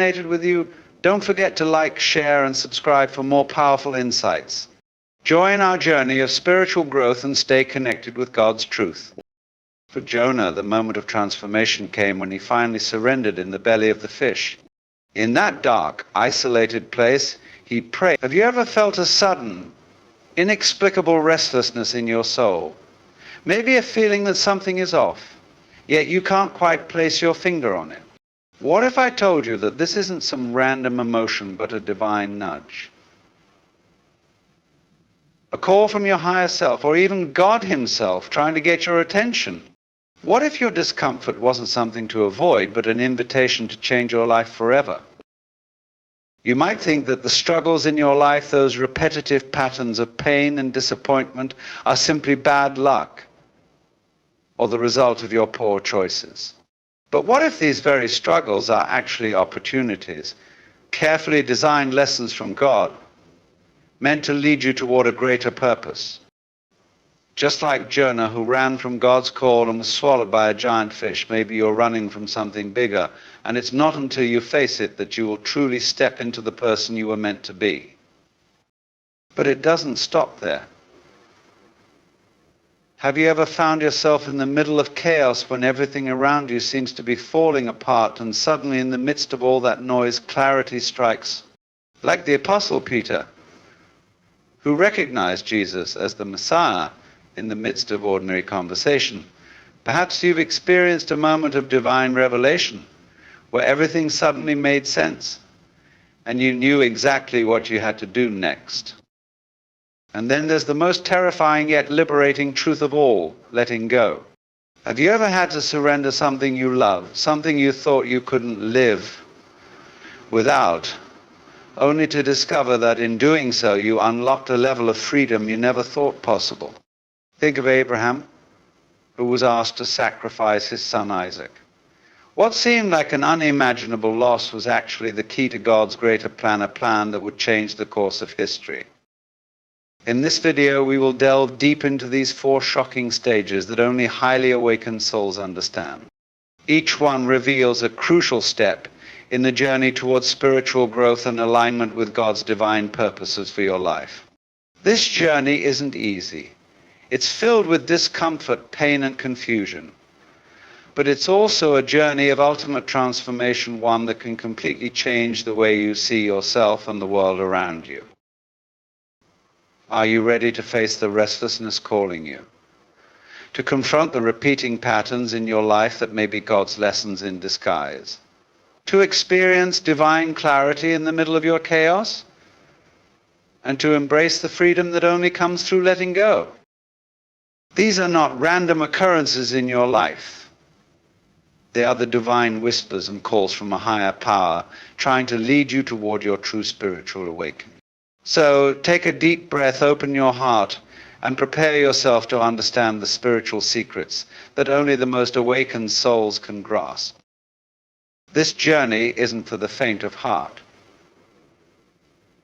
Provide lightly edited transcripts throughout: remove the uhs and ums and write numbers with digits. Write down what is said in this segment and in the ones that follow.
Resonated with you, don't forget to like, share, and subscribe for more powerful insights. Join our journey of spiritual growth and stay connected with God's truth. For Jonah, the moment of transformation came when he finally surrendered in the belly of the fish. In that dark, isolated place, he prayed. Have you ever felt a sudden, inexplicable restlessness in your soul? Maybe a feeling that something is off, yet you can't quite place your finger on it. What if I told you that this isn't some random emotion, but a divine nudge? A call from your higher self, or even God himself trying to get your attention. What if your discomfort wasn't something to avoid, but an invitation to change your life forever? You might think that the struggles in your life, those repetitive patterns of pain and disappointment, are simply bad luck, or the result of your poor choices. But what if these very struggles are actually opportunities, carefully designed lessons from God, meant to lead you toward a greater purpose? Just like Jonah, who ran from God's call and was swallowed by a giant fish, maybe you're running from something bigger, and it's not until you face it that you will truly step into the person you were meant to be. But it doesn't stop there. Have you ever found yourself in the middle of chaos when everything around you seems to be falling apart, and suddenly in the midst of all that noise, clarity strikes? Like the Apostle Peter, who recognized Jesus as the Messiah in the midst of ordinary conversation. Perhaps you've experienced a moment of divine revelation where everything suddenly made sense and you knew exactly what you had to do next. And then there's the most terrifying yet liberating truth of all, letting go. Have you ever had to surrender something you loved, something you thought you couldn't live without, only to discover that in doing so you unlocked a level of freedom you never thought possible? Think of Abraham, who was asked to sacrifice his son Isaac. What seemed like an unimaginable loss was actually the key to God's greater plan, a plan that would change the course of history. In this video, we will delve deep into these 4 shocking stages that only highly awakened souls understand. Each one reveals a crucial step in the journey towards spiritual growth and alignment with God's divine purposes for your life. This journey isn't easy. It's filled with discomfort, pain, and confusion. But it's also a journey of ultimate transformation, one that can completely change the way you see yourself and the world around you. Are you ready to face the restlessness calling you? To confront the repeating patterns in your life that may be God's lessons in disguise? To experience divine clarity in the middle of your chaos? And to embrace the freedom that only comes through letting go? These are not random occurrences in your life. They are the divine whispers and calls from a higher power, trying to lead you toward your true spiritual awakening. So take a deep breath, open your heart, and prepare yourself to understand the spiritual secrets that only the most awakened souls can grasp. This journey isn't for the faint of heart.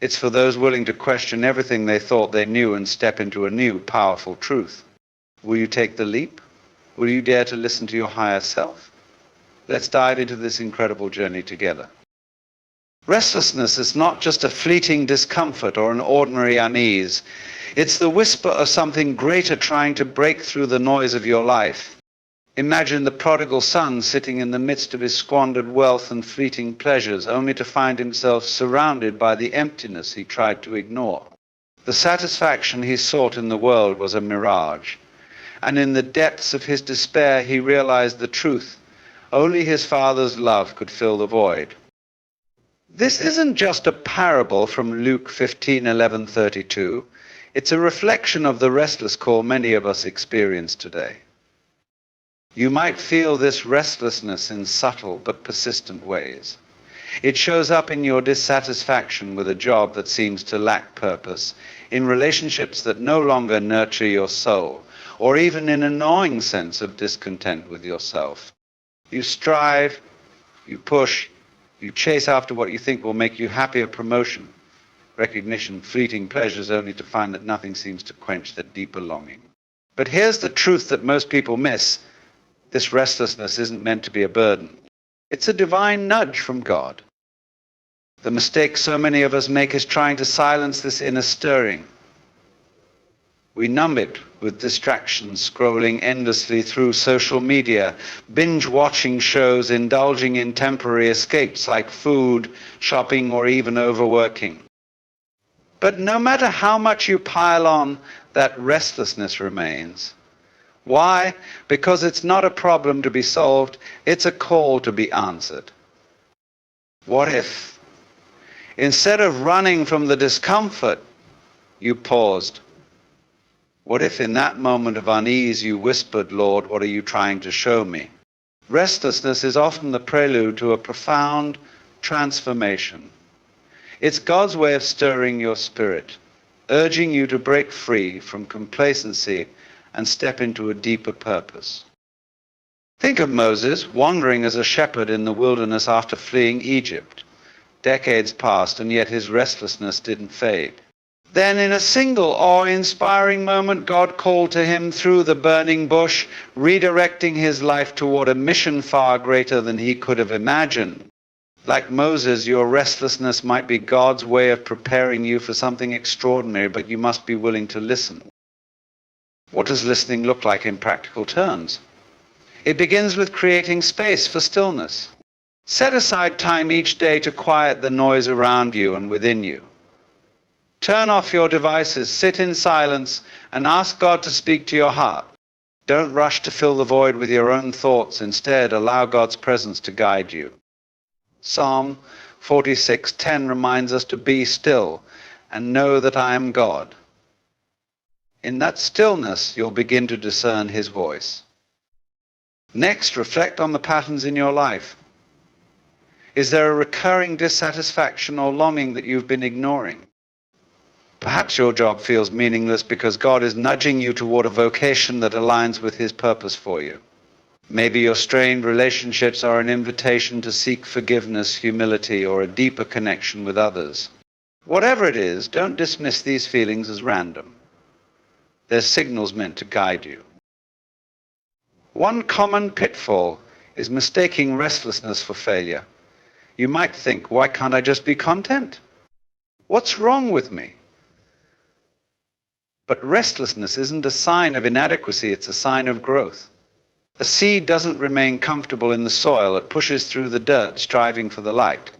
It's for those willing to question everything they thought they knew and step into a new, powerful truth. Will you take the leap? Will you dare to listen to your higher self? Let's dive into this incredible journey together. Restlessness is not just a fleeting discomfort or an ordinary unease. It's the whisper of something greater trying to break through the noise of your life. Imagine the prodigal son sitting in the midst of his squandered wealth and fleeting pleasures, only to find himself surrounded by the emptiness he tried to ignore. The satisfaction he sought in the world was a mirage, and in the depths of his despair he realized the truth. Only his father's love could fill the void. This isn't just a parable from Luke 15:11-32. It's a reflection of the restless call many of us experience today. You might feel this restlessness in subtle but persistent ways. It shows up in your dissatisfaction with a job that seems to lack purpose, in relationships that no longer nurture your soul, or even in an gnawing sense of discontent with yourself. You strive, you push, you chase after what you think will make you happy, a promotion, recognition, fleeting pleasures, only to find that nothing seems to quench that deeper longing. But here's the truth that most people miss. This restlessness isn't meant to be a burden. It's a divine nudge from God. The mistake so many of us make is trying to silence this inner stirring. We numb it with distractions, scrolling endlessly through social media, binge-watching shows, indulging in temporary escapes like food, shopping, or even overworking. But no matter how much you pile on, that restlessness remains. Why? Because it's not a problem to be solved, it's a call to be answered. What if, instead of running from the discomfort, you paused? What if in that moment of unease you whispered, "Lord, what are you trying to show me?" Restlessness is often the prelude to a profound transformation. It's God's way of stirring your spirit, urging you to break free from complacency and step into a deeper purpose. Think of Moses wandering as a shepherd in the wilderness after fleeing Egypt. Decades passed, and yet his restlessness didn't fade. Then in a single awe-inspiring moment, God called to him through the burning bush, redirecting his life toward a mission far greater than he could have imagined. Like Moses, your restlessness might be God's way of preparing you for something extraordinary, but you must be willing to listen. What does listening look like in practical terms? It begins with creating space for stillness. Set aside time each day to quiet the noise around you and within you. Turn off your devices, sit in silence, and ask God to speak to your heart. Don't rush to fill the void with your own thoughts. Instead, allow God's presence to guide you. Psalm 46:10 reminds us to be still and know that I am God. In that stillness, you'll begin to discern his voice. Next, reflect on the patterns in your life. Is there a recurring dissatisfaction or longing that you've been ignoring? Perhaps your job feels meaningless because God is nudging you toward a vocation that aligns with his purpose for you. Maybe your strained relationships are an invitation to seek forgiveness, humility, or a deeper connection with others. Whatever it is, don't dismiss these feelings as random. They're signals meant to guide you. One common pitfall is mistaking restlessness for failure. You might think, why can't I just be content? What's wrong with me? But restlessness isn't a sign of inadequacy, it's a sign of growth. A seed doesn't remain comfortable in the soil, it pushes through the dirt, striving for the light.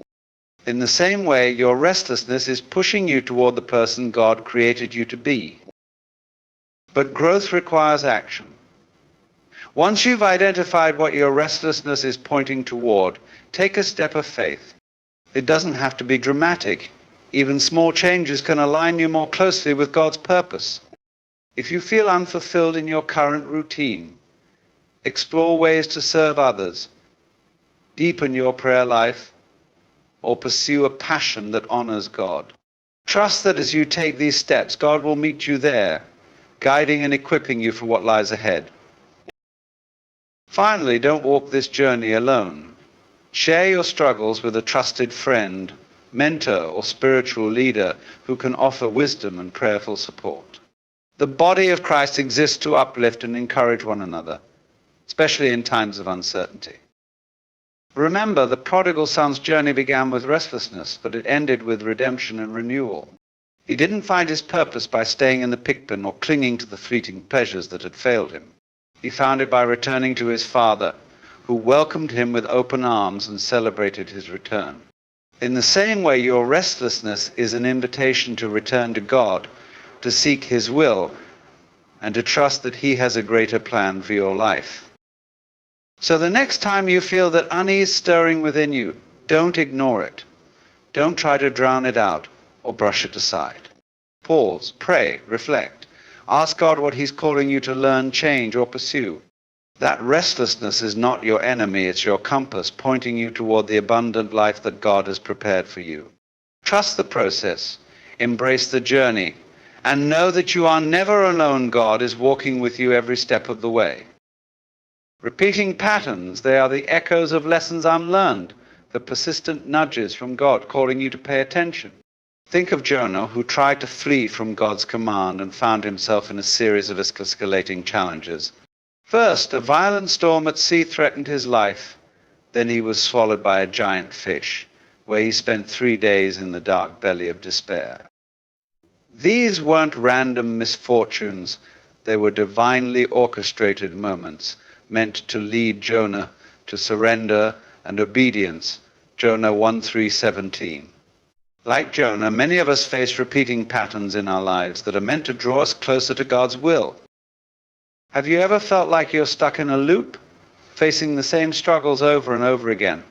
In the same way, your restlessness is pushing you toward the person God created you to be. But growth requires action. Once you've identified what your restlessness is pointing toward, take a step of faith. It doesn't have to be dramatic. Even small changes can align you more closely with God's purpose. If you feel unfulfilled in your current routine, explore ways to serve others, deepen your prayer life, or pursue a passion that honors God. Trust that as you take these steps, God will meet you there, guiding and equipping you for what lies ahead. Finally, don't walk this journey alone. Share your struggles with a trusted friend, mentor, or spiritual leader who can offer wisdom and prayerful support. The body of Christ exists to uplift and encourage one another, especially in times of uncertainty. Remember, the prodigal son's journey began with restlessness, but it ended with redemption and renewal. He didn't find his purpose by staying in the pigpen or clinging to the fleeting pleasures that had failed him. He found it by returning to his Father, who welcomed him with open arms and celebrated his return. In the same way, your restlessness is an invitation to return to God, to seek his will, and to trust that he has a greater plan for your life. So the next time you feel that unease stirring within you, don't ignore it. Don't try to drown it out or brush it aside. Pause, pray, reflect. Ask God what he's calling you to learn, change, or pursue. That restlessness is not your enemy, it's your compass pointing you toward the abundant life that God has prepared for you. Trust the process, embrace the journey, and know that you are never alone. God is walking with you every step of the way. Repeating patterns, they are the echoes of lessons unlearned, the persistent nudges from God calling you to pay attention. Think of Jonah, who tried to flee from God's command and found himself in a series of escalating challenges. First, a violent storm at sea threatened his life. Then he was swallowed by a giant fish. where he spent 3 days in the dark belly of despair. These weren't random misfortunes. They were divinely orchestrated moments meant to lead Jonah to surrender and obedience. Jonah 1:3-17. Like Jonah, many of us face repeating patterns in our lives that are meant to draw us closer to God's will. Have you ever felt like you're stuck in a loop, facing the same struggles over and over again?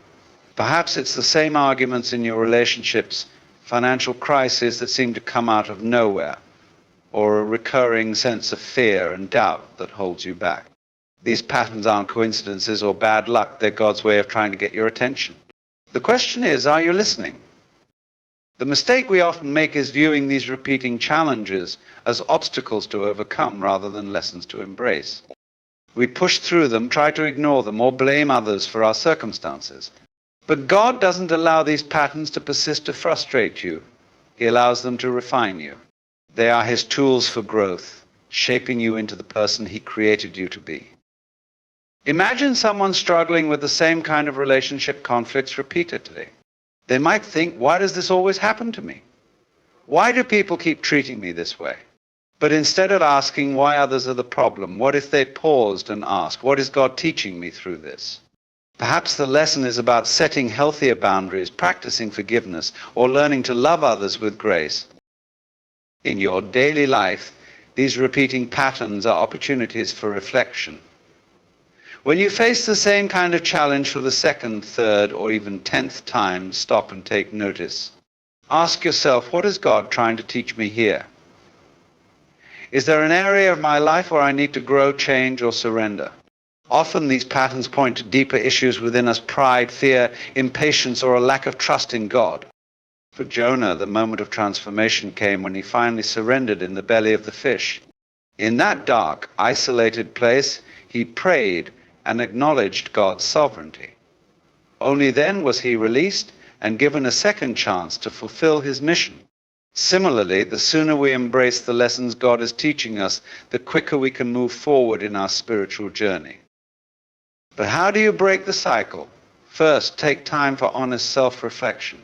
Perhaps it's the same arguments in your relationships, financial crises that seem to come out of nowhere, or a recurring sense of fear and doubt that holds you back. These patterns aren't coincidences or bad luck. They're God's way of trying to get your attention. The question is, are you listening? The mistake we often make is viewing these repeating challenges as obstacles to overcome rather than lessons to embrace. We push through them, try to ignore them, or blame others for our circumstances. But God doesn't allow these patterns to persist to frustrate you. He allows them to refine you. They are His tools for growth, shaping you into the person He created you to be. Imagine someone struggling with the same kind of relationship conflicts repeatedly. They might think, why does this always happen to me? Why do people keep treating me this way? But instead of asking why others are the problem, what if they paused and asked, what is God teaching me through this? Perhaps the lesson is about setting healthier boundaries, practicing forgiveness, or learning to love others with grace. In your daily life, these repeating patterns are opportunities for reflection. When you face the same kind of challenge for the second, third, or even 10th time, stop and take notice. Ask yourself, what is God trying to teach me here? Is there an area of my life where I need to grow, change, or surrender? Often these patterns point to deeper issues within us: pride, fear, impatience, or a lack of trust in God. For Jonah, the moment of transformation came when he finally surrendered in the belly of the fish. In that dark, isolated place, he prayed and acknowledged God's sovereignty. Only then was he released and given a second chance to fulfill his mission. Similarly, the sooner we embrace the lessons God is teaching us, the quicker we can move forward in our spiritual journey. But how do you break the cycle? First, take time for honest self-reflection.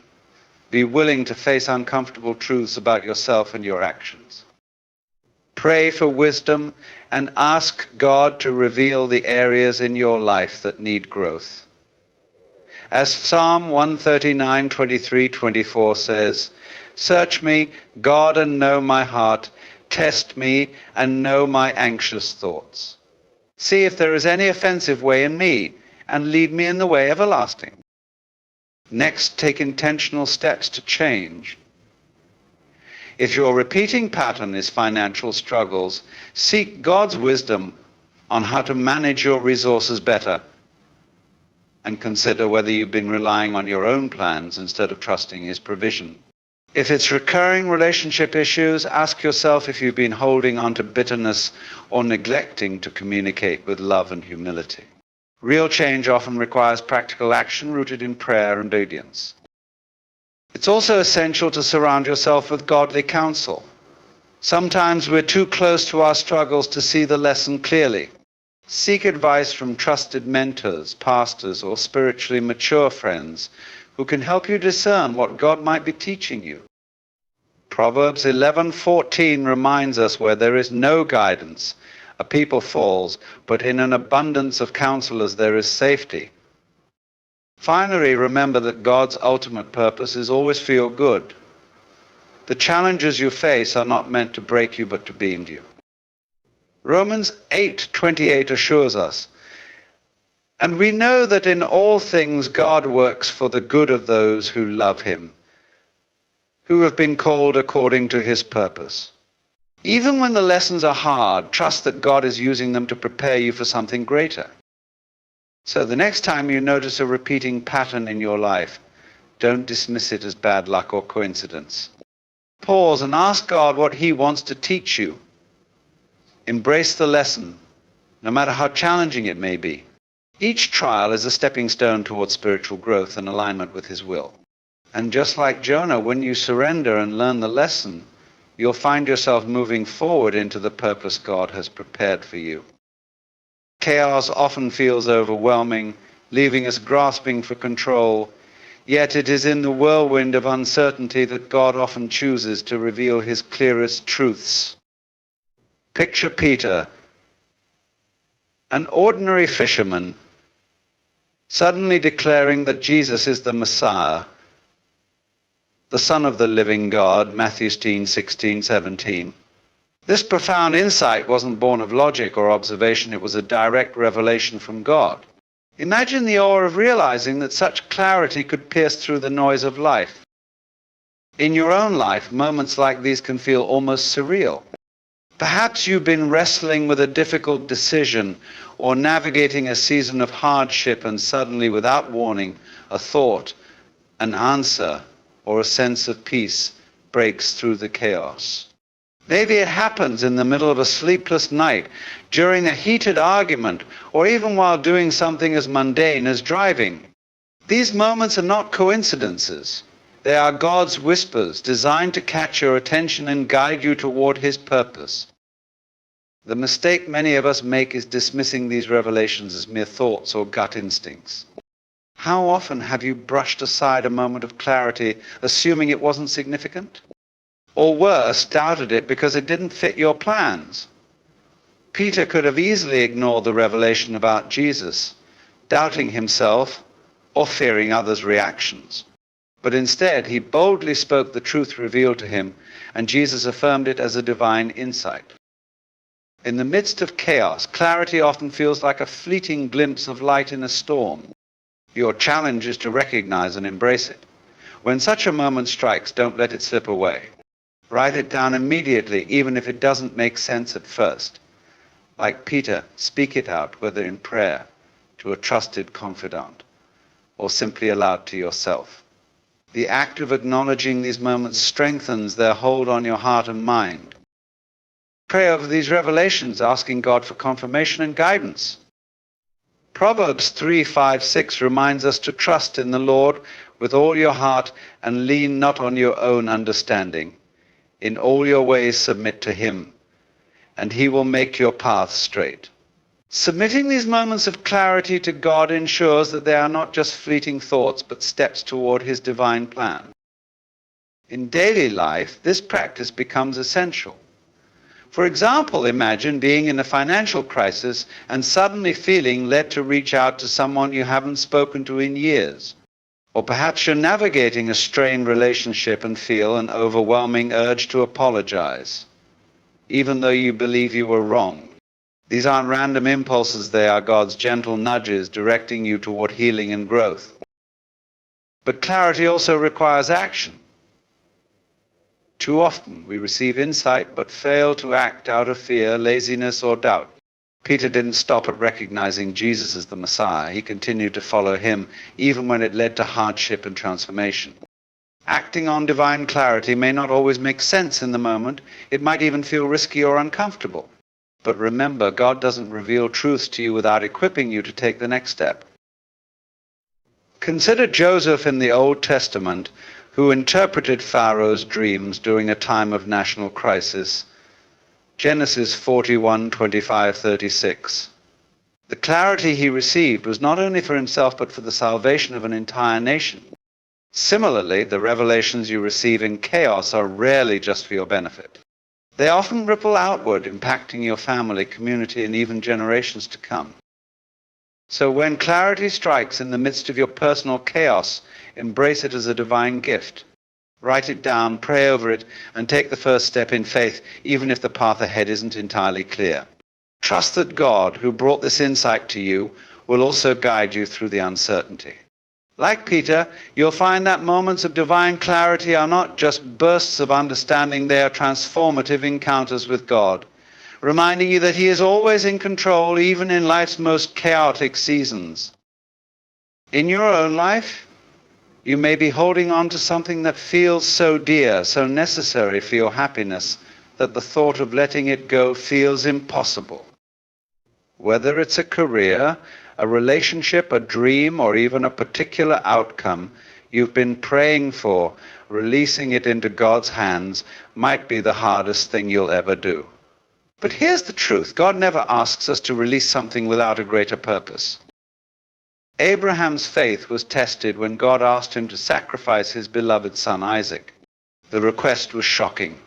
Be willing to face uncomfortable truths about yourself and your actions. Pray for wisdom and ask God to reveal the areas in your life that need growth. As Psalm 139:23-24 says, "Search me, God, and know my heart. Test me and know my anxious thoughts. See if there is any offensive way in me, and lead me in the way everlasting." Next, take intentional steps to change. If your repeating pattern is financial struggles, seek God's wisdom on how to manage your resources better, and consider whether you've been relying on your own plans instead of trusting His provision. If it's recurring relationship issues, ask yourself if you've been holding on to bitterness or neglecting to communicate with love and humility. Real change often requires practical action rooted in prayer and obedience. It's also essential to surround yourself with godly counsel. Sometimes we're too close to our struggles to see the lesson clearly. Seek advice from trusted mentors, pastors, or spiritually mature friends who can help you discern what God might be teaching you. Proverbs 11:14 reminds us, where there is no guidance, a people falls, but in an abundance of counselors there is safety. Finally, remember that God's ultimate purpose is always for your good. The challenges you face are not meant to break you, but to build you. Romans 8:28 assures us, "And we know that in all things God works for the good of those who love Him, who have been called according to His purpose." Even when the lessons are hard, trust that God is using them to prepare you for something greater. So the next time you notice a repeating pattern in your life, don't dismiss it as bad luck or coincidence. Pause and ask God what He wants to teach you. Embrace the lesson, no matter how challenging it may be. Each trial is a stepping stone towards spiritual growth and alignment with His will. And just like Jonah, when you surrender and learn the lesson, you'll find yourself moving forward into the purpose God has prepared for you. Chaos often feels overwhelming, leaving us grasping for control. Yet it is in the whirlwind of uncertainty that God often chooses to reveal his clearest truths. Picture Peter, an ordinary fisherman, suddenly declaring that Jesus is the Messiah, the Son of the living God, Matthew 16:16-17. This profound insight wasn't born of logic or observation, it was a direct revelation from God. Imagine the awe of realizing that such clarity could pierce through the noise of life. In your own life, moments like these can feel almost surreal. Perhaps you've been wrestling with a difficult decision or navigating a season of hardship, and suddenly, without warning, a thought, an answer, or a sense of peace breaks through the chaos. Maybe it happens in the middle of a sleepless night, during a heated argument, or even while doing something as mundane as driving. These moments are not coincidences. They are God's whispers designed to catch your attention and guide you toward his purpose. The mistake many of us make is dismissing these revelations as mere thoughts or gut instincts. How often have you brushed aside a moment of clarity, assuming it wasn't significant? Or worse, doubted it because it didn't fit your plans? Peter could have easily ignored the revelation about Jesus, doubting himself or fearing others' reactions. But instead, he boldly spoke the truth revealed to him, and Jesus affirmed it as a divine insight. In the midst of chaos, clarity often feels like a fleeting glimpse of light in a storm. Your challenge is to recognize and embrace it. When such a moment strikes, don't let it slip away. Write it down immediately, even if it doesn't make sense at first. Like Peter, speak it out, whether in prayer, to a trusted confidant, or simply aloud to yourself. The act of acknowledging these moments strengthens their hold on your heart and mind. Pray over these revelations, asking God for confirmation and guidance. Proverbs 3:5-6 reminds us to trust in the Lord with all your heart and lean not on your own understanding. In all your ways submit to him, and he will make your path straight. Submitting these moments of clarity to God ensures that they are not just fleeting thoughts, but steps toward his divine plan. In daily life, this practice becomes essential. For example, imagine being in a financial crisis and suddenly feeling led to reach out to someone you haven't spoken to in years. Or perhaps you're navigating a strained relationship and feel an overwhelming urge to apologize, even though you believe you were wrong. These aren't random impulses, they are God's gentle nudges directing you toward healing and growth. But clarity also requires action. Too often we receive insight but fail to act out of fear, laziness, or doubt. Peter didn't stop at recognizing Jesus as the Messiah. He continued to follow him, even when it led to hardship and transformation. Acting on divine clarity may not always make sense in the moment. It might even feel risky or uncomfortable. But remember, God doesn't reveal truths to you without equipping you to take the next step. Consider Joseph in the Old Testament, who interpreted Pharaoh's dreams during a time of national crisis. Genesis 41:25-36. The clarity he received was not only for himself, but for the salvation of an entire nation. Similarly, the revelations you receive in chaos are rarely just for your benefit. They often ripple outward, impacting your family, community, and even generations to come. So when clarity strikes in the midst of your personal chaos, embrace it as a divine gift. Write it down, pray over it, and take the first step in faith, even if the path ahead isn't entirely clear. Trust that God, who brought this insight to you, will also guide you through the uncertainty. Like Peter, you'll find that moments of divine clarity are not just bursts of understanding, they are transformative encounters with God, reminding you that he is always in control, even in life's most chaotic seasons. In your own life, you may be holding on to something that feels so dear, so necessary for your happiness, that the thought of letting it go feels impossible. Whether it's a career, a relationship, a dream, or even a particular outcome you've been praying for, releasing it into God's hands might be the hardest thing you'll ever do. But here's the truth. God never asks us to release something without a greater purpose. Abraham's faith was tested when God asked him to sacrifice his beloved son Isaac. The request was shocking.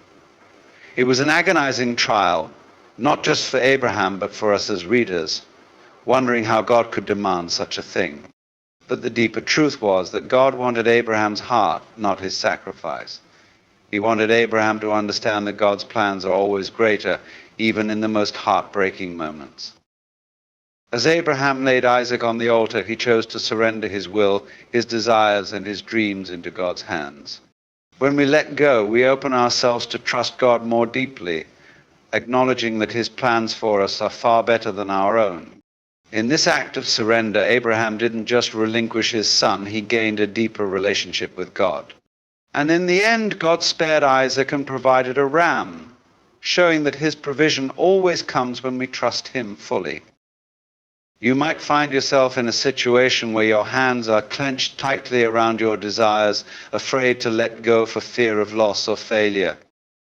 It was an agonizing trial, not just for Abraham, but for us as readers, wondering how God could demand such a thing. But the deeper truth was that God wanted Abraham's heart, not his sacrifice. He wanted Abraham to understand that God's plans are always greater, even in the most heartbreaking moments. As Abraham laid Isaac on the altar, he chose to surrender his will, his desires, and his dreams into God's hands. When we let go, we open ourselves to trust God more deeply, acknowledging that his plans for us are far better than our own. In this act of surrender, Abraham didn't just relinquish his son, he gained a deeper relationship with God. And in the end, God spared Isaac and provided a ram, showing that his provision always comes when we trust him fully. You might find yourself in a situation where your hands are clenched tightly around your desires, afraid to let go for fear of loss or failure.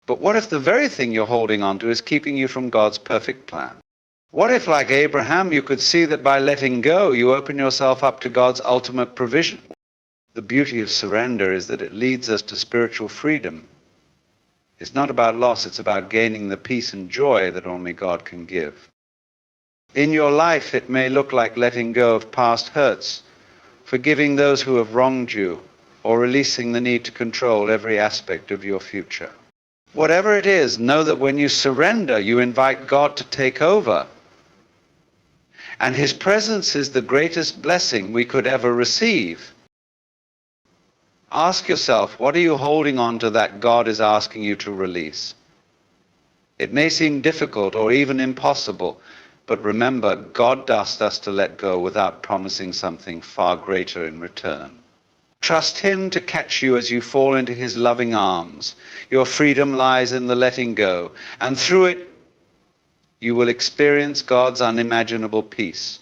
But what if the very thing you're holding on to is keeping you from God's perfect plan? What if, like Abraham, you could see that by letting go, you open yourself up to God's ultimate provision? The beauty of surrender is that it leads us to spiritual freedom. It's not about loss, it's about gaining the peace and joy that only God can give. In your life, it may look like letting go of past hurts, forgiving those who have wronged you, or releasing the need to control every aspect of your future. Whatever it is, know that when you surrender, you invite God to take over. And his presence is the greatest blessing we could ever receive. Ask yourself, what are you holding on to that God is asking you to release? It may seem difficult or even impossible, but remember, God asked us to let go without promising something far greater in return. Trust him to catch you as you fall into his loving arms. Your freedom lies in the letting go, and through it, you will experience God's unimaginable peace.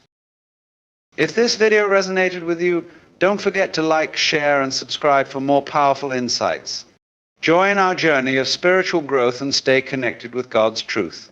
If this video resonated with you, don't forget to like, share, and subscribe for more powerful insights. Join our journey of spiritual growth and stay connected with God's truth.